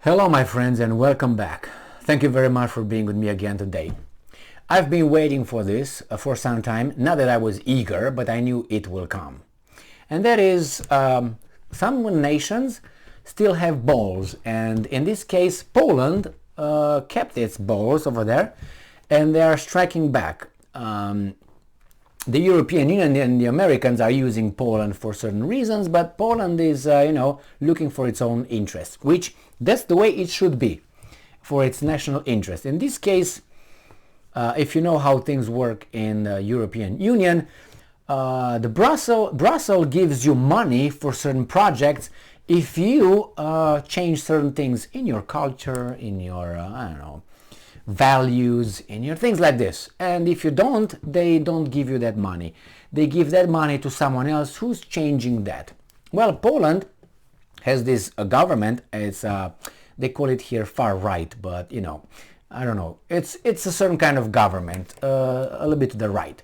Hello my friends and welcome back. Thank you very much for being with me again today. I've been waiting for this for some time, not that I was eager, but I knew it will come. And that is, some nations still have balls, and in this case Poland kept its balls over there and they are striking back. The European Union and the Americans are using Poland for certain reasons, but Poland is, looking for its own interests, which that's the way it should be, for its national interest. In this case, if you know how things work in the European Union, the Brussels gives you money for certain projects if you change certain things in your culture, in your, values, in your things like this. And if you don't, they don't give you that money. They give that money to someone else who's changing that. Well, Poland has this government. It's they call it here far right, but I don't know. It's a certain kind of government, a little bit to the right.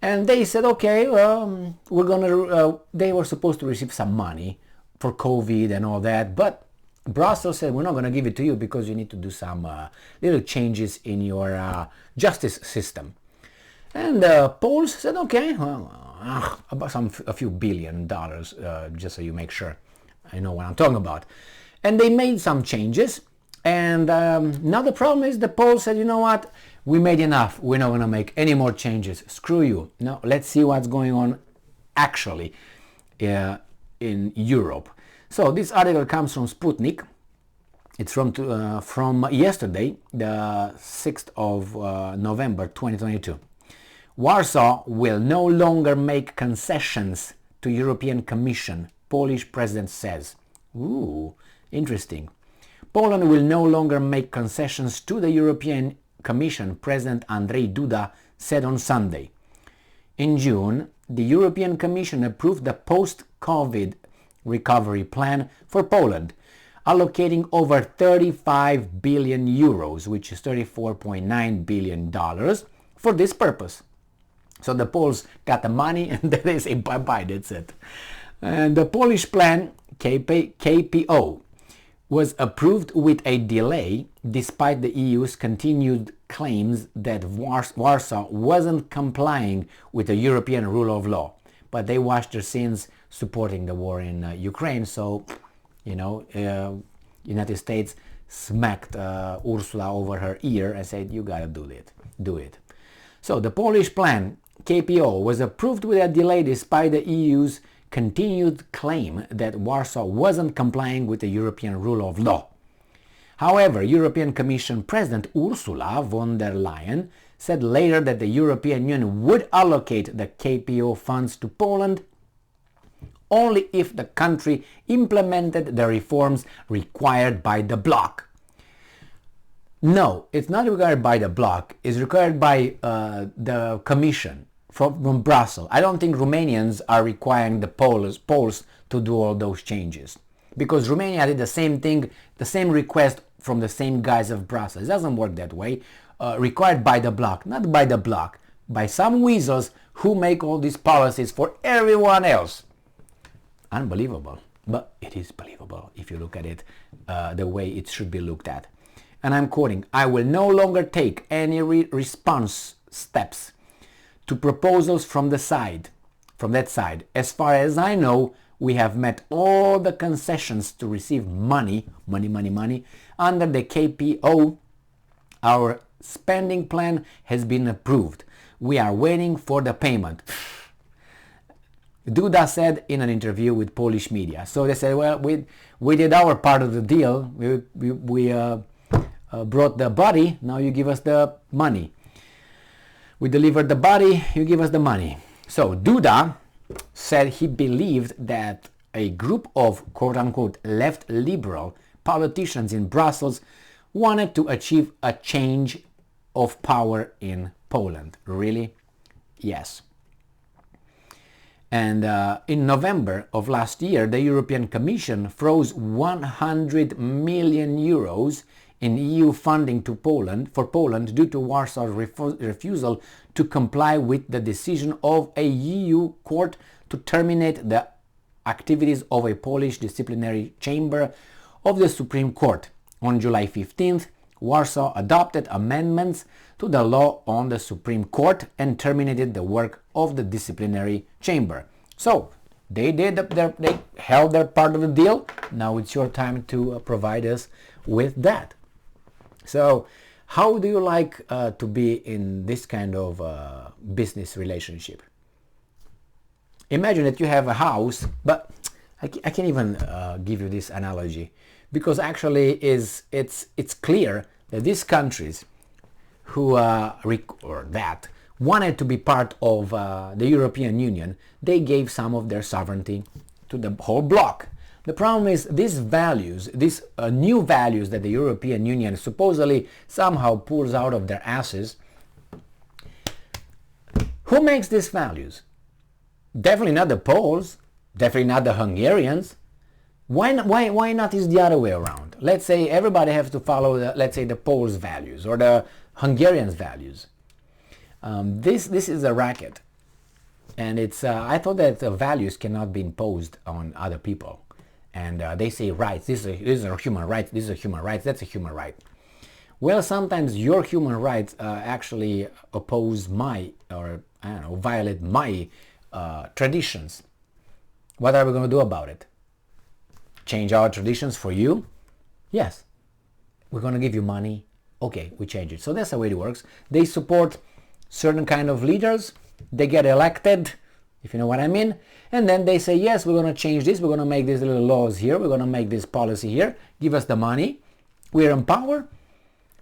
And they said, okay, we're gonna. They were supposed to receive some money for COVID and all that, but Brussels said, we're not going to give it to you because you need to do some little changes in your justice system. And Poles said, okay, about a few $billions, just so you make sure I know what I'm talking about. And they made some changes. And now the problem is the Poles said, you know what, we made enough. We're not going to make any more changes. Screw you. Now let's see what's going on actually in Europe. So this article comes from Sputnik. It's from yesterday, the 6th of November 2022. Warsaw will no longer make concessions to European Commission, Polish president says. Ooh, interesting. Poland will no longer make concessions to the European Commission, President Andrzej Duda said on Sunday. In June, the European Commission approved the post-COVID recovery plan for Poland, allocating over 35 billion euros, which is $34.9 billion, for this purpose. So the Poles got the money and then they say bye-bye, that's it. And the Polish plan, KPO, was approved with a delay despite the EU's continued claims that Warsaw wasn't complying with the European rule of law. But they washed their sins supporting the war in Ukraine, so United States smacked Ursula over her ear and said, you gotta do it. So the Polish plan, KPO, was approved with a delay despite the EU's continued claim that Warsaw wasn't complying with the European rule of law. However, European Commission President Ursula von der Leyen said later that the European Union would allocate the KPO funds to Poland only if the country implemented the reforms required by the bloc. No, it's not required by the bloc, it's required by the Commission from Brussels. I don't think Romanians are requiring the Poles to do all those changes, because Romania did the same thing, the same request from the same guys of Brussels. It doesn't work that way. Required by the bloc, not by the bloc, by some weasels who make all these policies for everyone else. Unbelievable, but it is believable if you look at it the way it should be looked at. And I'm quoting, I will no longer take any response steps to proposals from that side. As far as I know, we have met all the concessions to receive money under the KPO. Our spending plan has been approved. We are waiting for the payment. Duda said in an interview with Polish media. So they said, well, we did our part of the deal. We brought the body, now you give us the money. We delivered the body, you give us the money. So Duda said he believed that a group of quote-unquote left liberal politicians in Brussels wanted to achieve a change of power in Poland. Really? Yes. And in November of last year, the European Commission froze 100 million euros in EU funding to Poland due to Warsaw's refusal to comply with the decision of a EU court to terminate the activities of a Polish disciplinary chamber of the Supreme Court. On July 15th, Warsaw adopted amendments to the law on the Supreme Court and terminated the work of the disciplinary chamber. So they held their part of the deal. Now it's your time to provide us with that. So how do you like to be in this kind of business relationship? Imagine that you have a house, but I can't even give you this analogy, because actually it's clear that these countries who wanted to be part of the European Union, they gave some of their sovereignty to the whole bloc. The problem is these values, these new values that the European Union supposedly somehow pulls out of their asses. Who makes these values? Definitely not the Poles, definitely not the Hungarians. Why not is the other way around? Let's say everybody has to follow, let's say, the Poles' values or the Hungarians' values. This is a racket, and it's. I thought that values cannot be imposed on other people, and they say rights. This is a human right. This is a human right. That's a human right. Well, sometimes your human rights actually oppose my, or I don't know, violate my traditions. What are we going to do about it? Change our traditions for you? Yes. We're going to give you money. Okay, we change it. So that's the way it works. They support certain kind of leaders. They get elected, if you know what I mean. And then they say, yes, we're going to change this. We're going to make these little laws here. We're going to make this policy here. Give us the money. We're in power.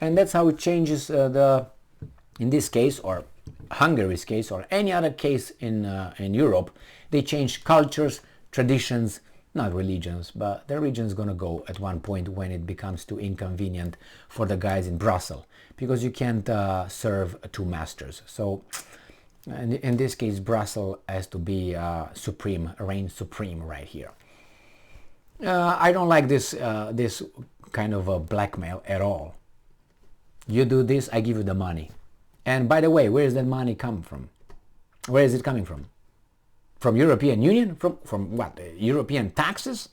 And that's how it changes in this case, or Hungary's case, or any other case in Europe. They change cultures, traditions, not religions, but the religion is going to go at one point when it becomes too inconvenient for the guys in Brussels, because you can't serve two masters. So in this case, Brussels has to be supreme, reign supreme right here. I don't like this this kind of blackmail at all. You do this, I give you the money. And by the way, where does that money come from? Where is it coming from? From European Union? From what? European taxes?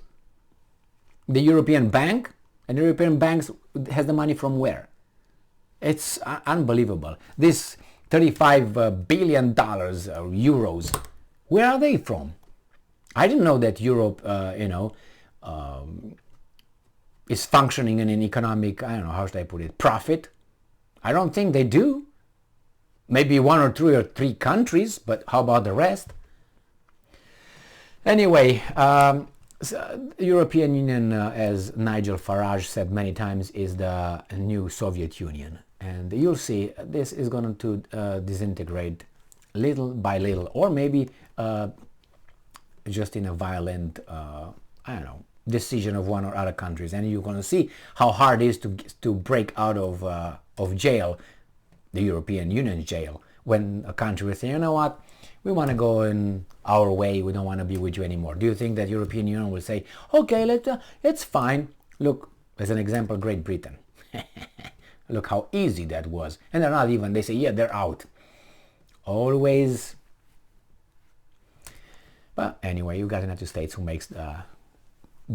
The European Bank? And the European banks has the money from where? It's unbelievable. This $35 billion euros, where are they from? I didn't know that Europe, is functioning in an economic, I don't know, how should I put it, profit. I don't think they do. Maybe one or two or three countries, but how about the rest? Anyway, the European Union, as Nigel Farage said many times, is the new Soviet Union. And you'll see this is going to disintegrate little by little, or maybe just in a violent, I don't know, decision of one or other countries. And you're going to see how hard it is to break out of jail, the European Union jail, when a country will say, you know what, we want to go in our way, we don't want to be with you anymore. Do you think that European Union will say, okay, it's fine? Look, as an example, Great Britain. Look how easy that was. And they're not even, they say, yeah, they're out. Always. But anyway, you got the United States who makes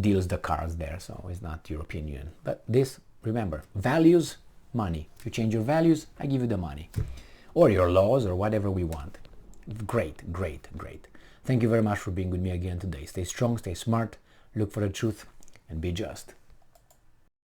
deals the cards there, so it's not European Union. But this, remember, values, money. If you change your values, I give you the money. Or your laws, or whatever we want. Great, great, great. Thank you very much for being with me again today. Stay strong, stay smart, look for the truth, and be just.